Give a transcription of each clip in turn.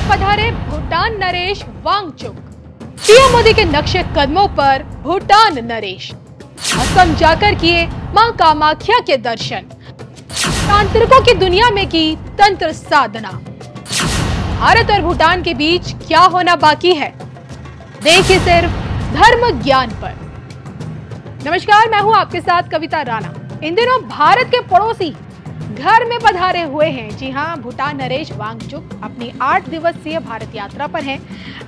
भारत पधारे भूटान नरेश वांगचुक। पीएम मोदी के नक्शे कदमों पर भूटान नरेश असम जाकर किए मां कामाख्या के दर्शन। तांत्रिकों की दुनिया में की तंत्र साधना। भारत और भूटान के बीच क्या होना बाकी है, देखिए सिर्फ धर्म ज्ञान पर। नमस्कार, मैं हूं आपके साथ कविता राणा। इन दिनों भारत के पड़ोसी घर में पधारे हुए हैं। जी हां, भूटान नरेश वांगचुक अपनी 8 दिवसीय भारत यात्रा पर हैं।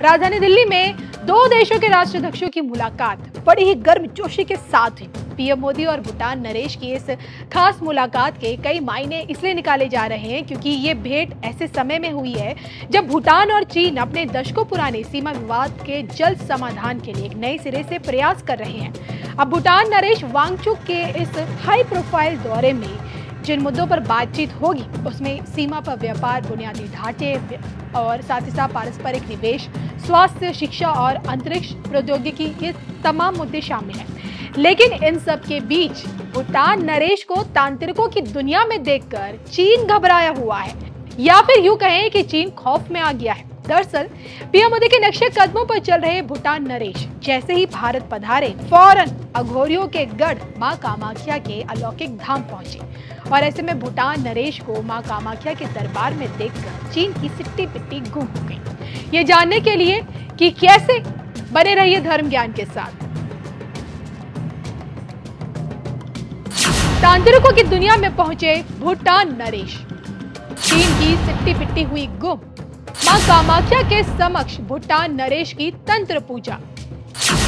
राजधानी दिल्ली में दो देशों के राष्ट्राध्यक्षों की मुलाकात बड़ी ही गर्मजोशी के साथ हुई। पीएम मोदी और भूटान नरेश की इस खास मुलाकात के कई मायने इसलिए निकाले जा रहे हैं क्योंकि ये भेंट ऐसे समय में हुई है जब भूटान और चीन अपने दशकों पुराने सीमा विवाद के जल्द समाधान के लिए एक नए सिरे से प्रयास कर रहे हैं। अब भूटान नरेश वांगचुक के इस हाई प्रोफाइल दौरे में जिन मुद्दों पर बातचीत होगी उसमें सीमा पर व्यापार, बुनियादी ढांचे और साथ ही साथ पारस्परिक निवेश, स्वास्थ्य, शिक्षा और अंतरिक्ष प्रौद्योगिकी, ये तमाम मुद्दे शामिल हैं। लेकिन इन सब के बीच भूटान नरेश को तांत्रिकों की दुनिया में देखकर चीन घबराया हुआ है, या फिर यूं कहें कि चीन खौफ में आ गया है। दरअसल पीएम मोदी के नक्शे कदमों पर चल रहे भूटान नरेश जैसे ही भारत पधारे, फौरन अघोरियों के गढ़ मां कामाख्या के अलौकिक धाम पहुंचे। और ऐसे में भूटान नरेश को मां कामाख्या के दरबार में देखकर चीन की सिट्टी पिट्टी गुम हो गई। ये जानने के लिए कि कैसे, बने रहिए धर्म ज्ञान के साथ। तांत्रिकों की दुनिया में पहुंचे भूटान नरेश, चीन की सिट्टी पिट्टी हुई गुम। मां कामाख्या के समक्ष भूटान नरेश की तंत्र पूजा।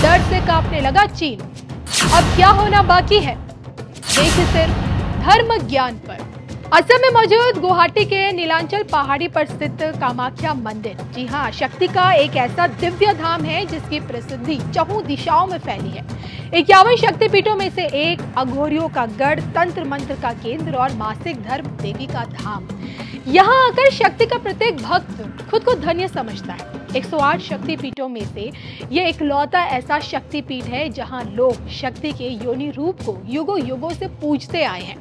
डर से कांपने लगा चीन। अब क्या होना बाकी है, देखिए सिर्फ धर्म ज्ञान पर। असम में मौजूद गुवाहाटी के नीलांचल पहाड़ी पर स्थित कामाख्या मंदिर, जी हाँ, शक्ति का एक ऐसा दिव्य धाम है जिसकी प्रसिद्धि चहुं दिशाओं में फैली है। 51 शक्तिपीठों में से एक, अघोरियों का गढ़, तंत्र मंत्र का केंद्र और मासिक धर्म देवी का धाम। यहाँ आकर शक्ति का प्रत्येक भक्त खुद को धन्य समझता है। 108 शक्तिपीठों में से ये इकलौता ऐसा शक्तिपीठ है जहाँ लोग शक्ति के योनि रूप को युगों युगों से पूजते आए हैं।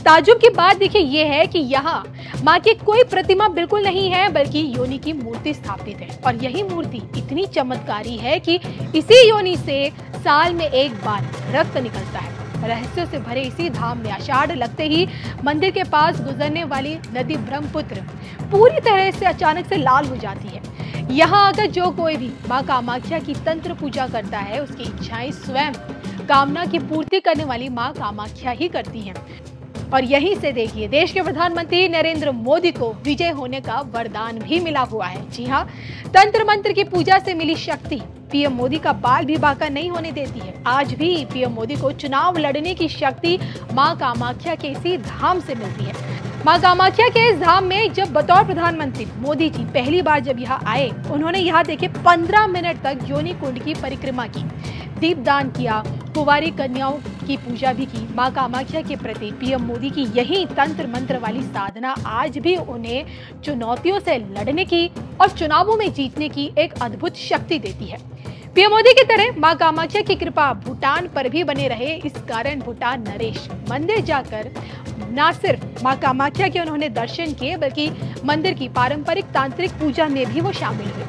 ताज्जुब की बात देखिए ये है कि यहाँ माँ की कोई प्रतिमा बिल्कुल नहीं है, बल्कि योनि की मूर्ति स्थापित है। और यही मूर्ति इतनी चमत्कारी है कि इसी योनि से साल में एक बार रक्त निकलता है। रहस्यों से भरे इसी धाम में आषाढ़ लगते ही मंदिर के पास गुजरने वाली नदी ब्रह्मपुत्र पूरी तरह से अचानक से लाल हो जाती है। यहाँ आकर जो कोई भी मां कामाख्या की तंत्र पूजा करता है, उसकी इच्छाएं स्वयं कामना की पूर्ति करने वाली मां कामाख्या ही करती हैं। और यहीं से देखिए, देश के प्रधानमंत्री नरेंद्र मोदी को विजय होने का वरदान भी मिला हुआ है। जी हाँ, तंत्र मंत्र की पूजा से मिली शक्ति पीएम मोदी का बाल भी बांका नहीं होने देती है। आज भी पीएम मोदी को चुनाव लड़ने की शक्ति मां कामाख्या के इसी धाम से मिलती है। मां कामाख्या के इस धाम में जब बतौर प्रधानमंत्री मोदी जी पहली बार जब यहाँ आए, उन्होंने यहाँ देखे 15 मिनट तक योनि कुंड की परिक्रमा की, दीपदान किया, कुंवारी कन्याओं की पूजा भी की। मां कामाख्या के प्रति पीएम मोदी की यही तंत्र मंत्र वाली साधना आज भी उन्हें चुनौतियों से लड़ने की और चुनावों में जीतने की एक अद्भुत शक्ति देती है। पीएम मोदी की तरह मां कामाख्या की कृपा भूटान पर भी बने रहे, इस कारण भूटान नरेश मंदिर जाकर न सिर्फ मां कामाख्या के उन्होंने दर्शन किए, बल्कि मंदिर की पारंपरिक तांत्रिक पूजा में भी वो शामिल हुए।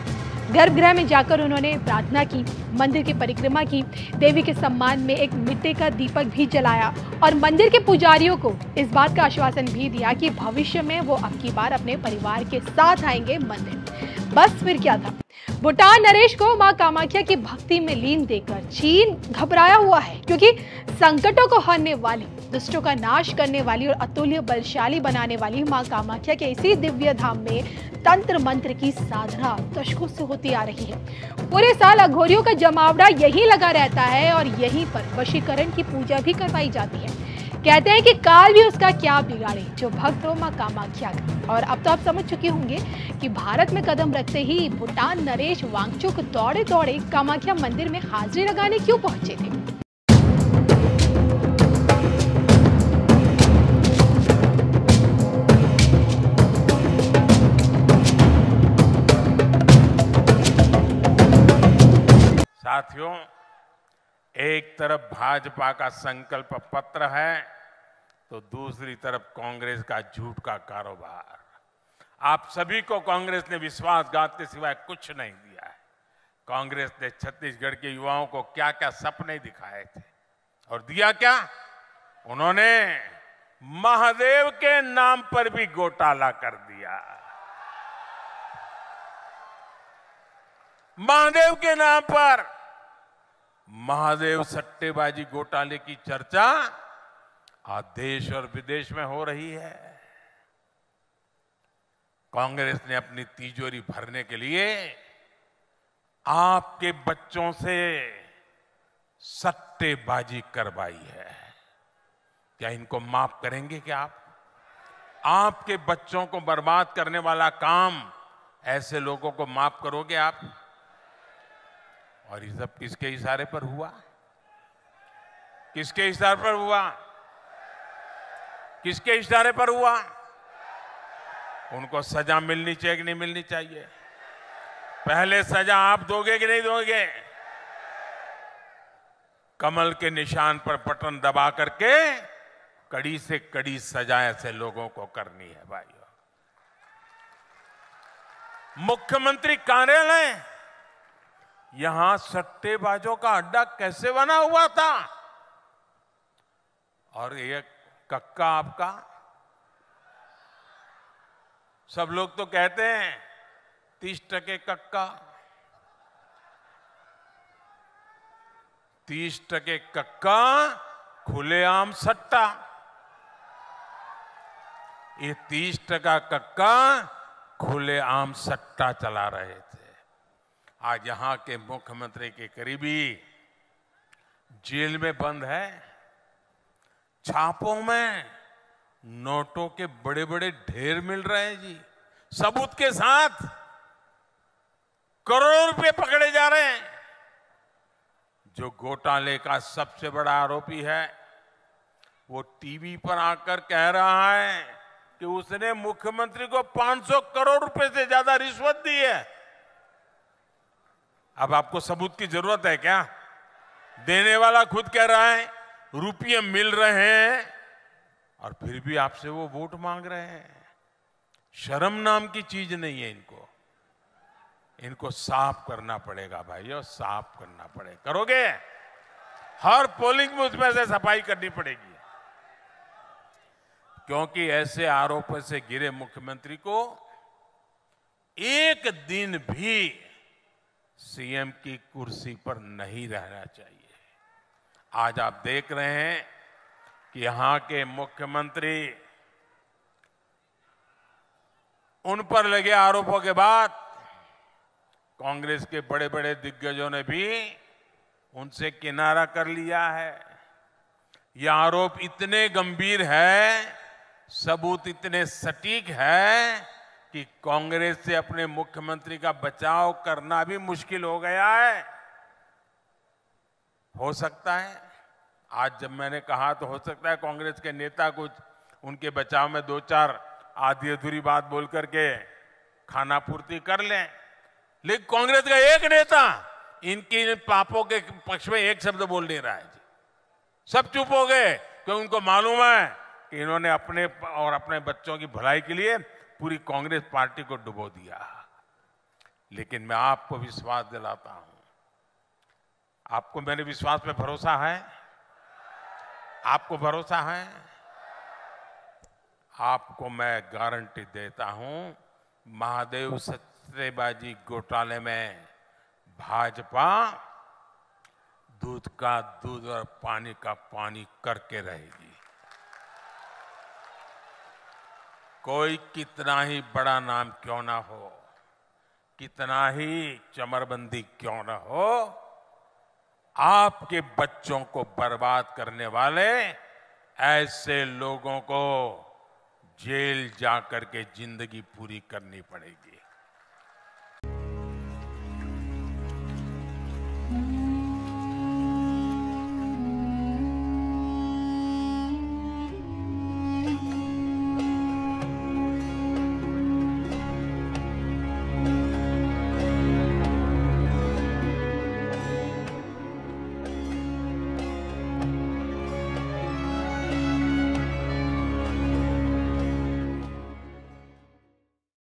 गर्भगृह में जाकर उन्होंने प्रार्थना की, मंदिर की परिक्रमा की, देवी के सम्मान में एक मिट्टी का दीपक भी जलाया और मंदिर के पुजारियों को इस बात का आश्वासन भी दिया कि भविष्य में वो अब की बार अपने परिवार के साथ आएंगे मंदिर। बस फिर क्या था, भूटान नरेश को मां कामाख्या की भक्ति में लीन देखकर चीन घबराया हुआ है, क्योंकि संकटों को हरने वाली, दुष्टों का नाश करने वाली और अतुल्य बलशाली बनाने वाली मां कामाख्या के इसी दिव्य धाम में तंत्र मंत्र की साधना दशकों से होती आ रही है। पूरे साल अघोरियों का जमावड़ा यहीं लगा रहता है और यहीं पर वशीकरण की पूजा भी करवाई जाती है। कहते हैं कि काल भी उसका क्या बिगाड़े जो भक्त हो मां कामाख्या का। और अब तो आप समझ चुके होंगे कि भारत में कदम रखते ही भूटान नरेश वांगचुक दौड़े दौड़े कामाख्या मंदिर में हाजिरी लगाने क्यों पहुंचे थे। साथियों, एक तरफ भाजपा का संकल्प पत्र है तो दूसरी तरफ कांग्रेस का झूठ का कारोबार। आप सभी को कांग्रेस ने विश्वासघात के सिवाय कुछ नहीं दिया है। कांग्रेस ने छत्तीसगढ़ के युवाओं को क्या क्या सपने दिखाए थे और दिया क्या? उन्होंने महादेव के नाम पर भी घोटाला कर दिया। महादेव के नाम पर महादेव सट्टेबाजी घोटाले की चर्चा आज देश और विदेश में हो रही है। कांग्रेस ने अपनी तिजोरी भरने के लिए आपके बच्चों से सट्टेबाजी करवाई है। क्या इनको माफ करेंगे क्या आप? आपके बच्चों को बर्बाद करने वाला काम ऐसे लोगों को माफ करोगे आप? और ये सब किसके इशारे पर हुआ? किसके इशारे पर हुआ? किसके इशारे पर हुआ? उनको सजा मिलनी चाहिए कि नहीं मिलनी चाहिए? पहले सजा आप दोगे कि नहीं दोगे? कमल के निशान पर बटन दबा करके कड़ी से कड़ी सजा ऐसे लोगों को करनी है भाइयों। मुख्यमंत्री कार्यालय यहां सट्टेबाजों का अड्डा कैसे बना हुआ था? और ये कक्का आपका, सब लोग तो कहते हैं 30% कक्का, 30% कक्का, खुलेआम सट्टा। ये 30% कक्का खुलेआम सट्टा चला रहे थे। आज यहां के मुख्यमंत्री के करीबी जेल में बंद है। छापों में नोटों के बड़े बड़े ढेर मिल रहे हैं जी, सबूत के साथ। करोड़ों रुपए पकड़े जा रहे हैं। जो घोटाले का सबसे बड़ा आरोपी है वो टीवी पर आकर कह रहा है कि उसने मुख्यमंत्री को 500 करोड़ रुपए से ज्यादा रिश्वत दी है। अब आपको सबूत की जरूरत है क्या? देने वाला खुद कह रहा है रुपये मिल रहे हैं और फिर भी आपसे वो वोट मांग रहे हैं। शर्म नाम की चीज नहीं है इनको। इनको साफ करना पड़ेगा भाइयों, साफ करना पड़ेगा। करोगे? हर पोलिंग बूथ में से सफाई करनी पड़ेगी, क्योंकि ऐसे आरोपों से घिरे मुख्यमंत्री को एक दिन भी सीएम की कुर्सी पर नहीं रहना चाहिए। आज आप देख रहे हैं कि यहां के मुख्यमंत्री उन पर लगे आरोपों के बाद कांग्रेस के बड़े बड़े दिग्गजों ने भी उनसे किनारा कर लिया है। ये आरोप इतने गंभीर है, सबूत इतने सटीक है कि कांग्रेस से अपने मुख्यमंत्री का बचाव करना भी मुश्किल हो गया है। हो सकता है आज जब मैंने कहा तो हो सकता है कांग्रेस के नेता कुछ उनके बचाव में 2-4 आधी अधूरी बात बोल करके खाना पूर्ति कर लें, लेकिन कांग्रेस का एक नेता इनकी पापों के पक्ष में एक शब्द बोल नहीं रहा है जी। सब चुप हो गए क्योंकि उनको मालूम है कि इन्होंने अपने और अपने बच्चों की भलाई के लिए पूरी कांग्रेस पार्टी को डुबो दिया। लेकिन मैं आपको विश्वास दिलाता हूं, आपको मेरे विश्वास पे भरोसा है? आपको भरोसा है? आपको मैं गारंटी देता हूं, महादेव सट्टेबाजी घोटाले में भाजपा दूध का दूध और पानी का पानी करके रहेगी। कोई कितना ही बड़ा नाम क्यों ना हो, कितना ही चमरबंदी क्यों ना हो, आपके बच्चों को बर्बाद करने वाले ऐसे लोगों को जेल जाकर के जिंदगी पूरी करनी पड़ेगी।